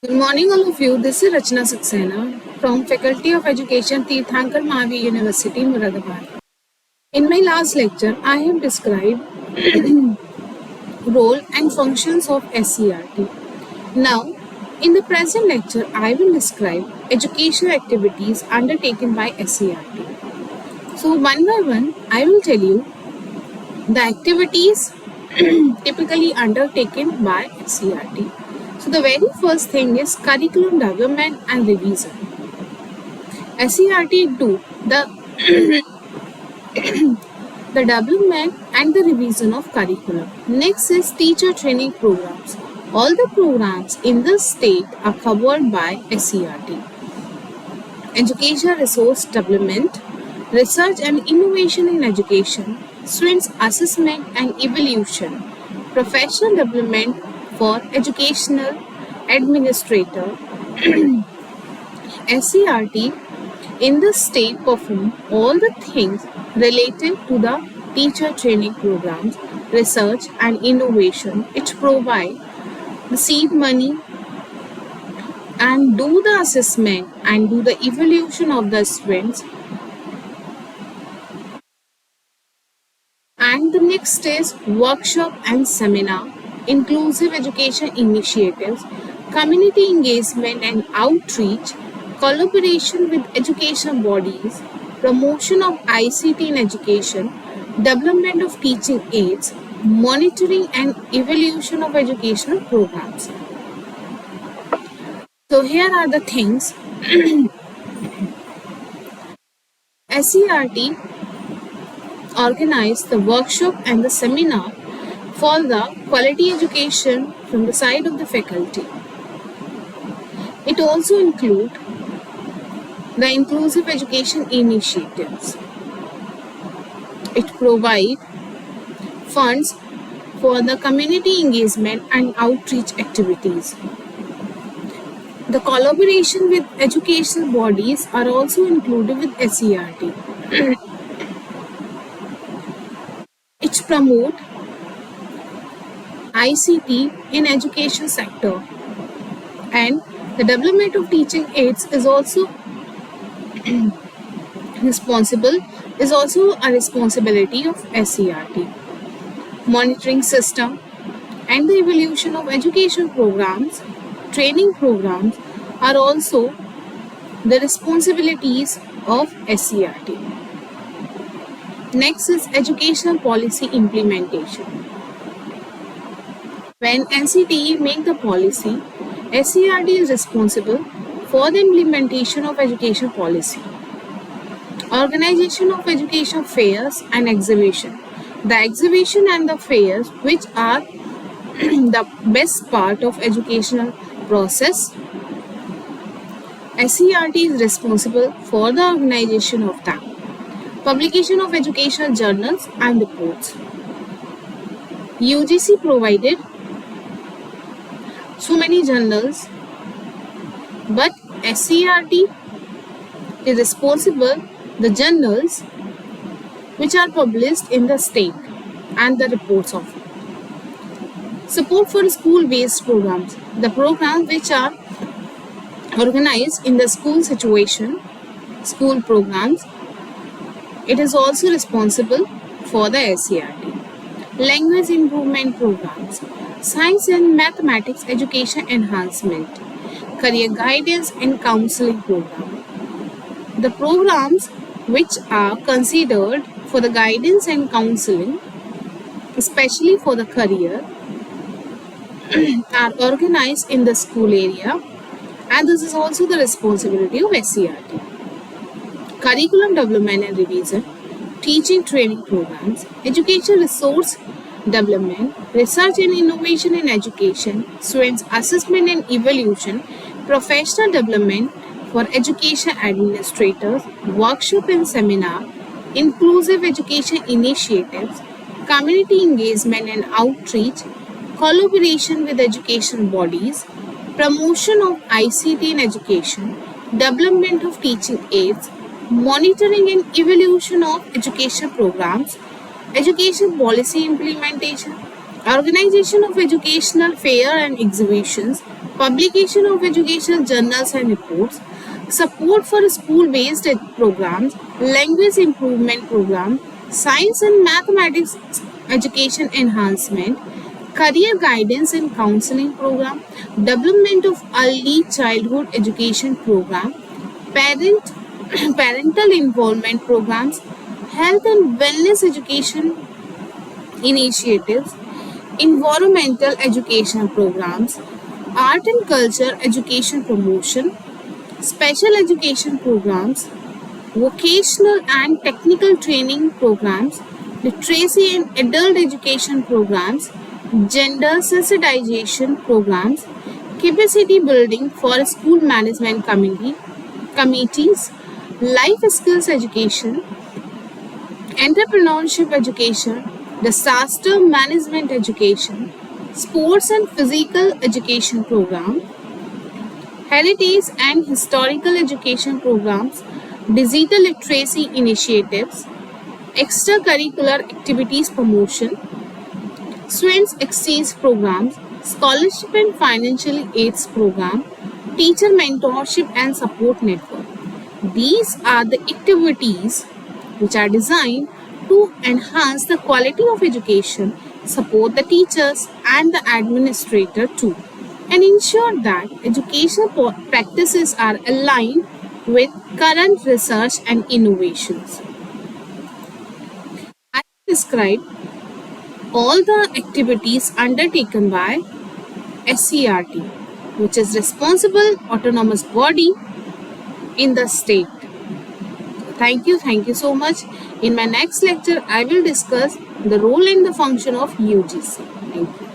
Good morning, all of you. This is Rachna Saxena from Faculty of Education, Tirthankar Mahavi University, Muradabad. In my last lecture, I have described role and functions of SCRT. Now, in the present lecture, I will describe educational activities undertaken by SCRT. So, one by one, I will tell you the activities typically undertaken by SCRT. So, the very first thing is curriculum development and revision. SCRT do the development and the revision of curriculum. Next is teacher training programs. All the programs in the state are covered by SCRT. Education resource development, research and innovation in education, students assessment and evaluation, professional development for educational administrator. SCRT in the state perform all the things related to the teacher training programs, research and innovation. It provide the seed money and do the assessment and do the evaluation of the students. And the next is workshop and seminar, inclusive education initiatives, community engagement and outreach, collaboration with education bodies, promotion of ICT in education, development of teaching aids, monitoring and evaluation of educational programs. So here are the things. SCRT organized the workshop and the seminar for the quality education from the side of the faculty. It also includes the inclusive education initiatives. It provides funds for the community engagement and outreach activities. The collaboration with educational bodies are also included with SCRT. It promotes ICT in education sector, and the development of teaching aids is also a responsibility of SCRT. Monitoring system and the evaluation of education programs, training programs are also the responsibilities of SCRT. Next is educational policy implementation. When NCTE make the policy, SCRT is responsible for the implementation of education policy. Organization of education fairs and exhibition. The exhibition and the fairs, which are the best part of educational process, SCRT is responsible for the organization of them. Publication of educational journals and reports. UGC provided so many journals, but SCRT is responsible the journals which are published in the state and the reports of it. Support for school-based programs. The programs which are organized in the school situation, school programs, it is also responsible for the SCRT. Language improvement programs, science and mathematics education enhancement, career guidance and counseling program. The programs which are considered for the guidance and counseling, especially for the career, are organized in the school area, and this is also the responsibility of SCRT. Curriculum development and revision, teaching training programs, education resource development, research and innovation in education, students assessment and evaluation, professional development for education administrators, workshop and seminar, inclusive education initiatives, community engagement and outreach, collaboration with education bodies, promotion of ICT in education, development of teaching aids, monitoring and evaluation of education programs, education policy implementation, organization of educational fair and exhibitions, publication of educational journals and reports, support for school-based programs, language improvement program, science and mathematics education enhancement, career guidance and counseling program, development of early childhood education program, parent parental involvement programs, health and wellness education initiatives, environmental education programs, art and culture education promotion, special education programs, vocational and technical training programs, literacy and adult education programs, gender sensitization programs, capacity building for school management committees, life skills education, entrepreneurship education, disaster management education, sports and physical education program, heritage and historical education programs, digital literacy initiatives, extracurricular activities promotion, students exchange programs, scholarship and financial aids program, teacher mentorship and support network. These are the activities which are designed to enhance the quality of education, support the teachers and the administrator too, and ensure that educational practices are aligned with current research and innovations. I describe all the activities undertaken by SCRT, which is responsible autonomous body in the state. Thank you so much. In my next lecture, I will discuss the role and the function of UGC. Thank you.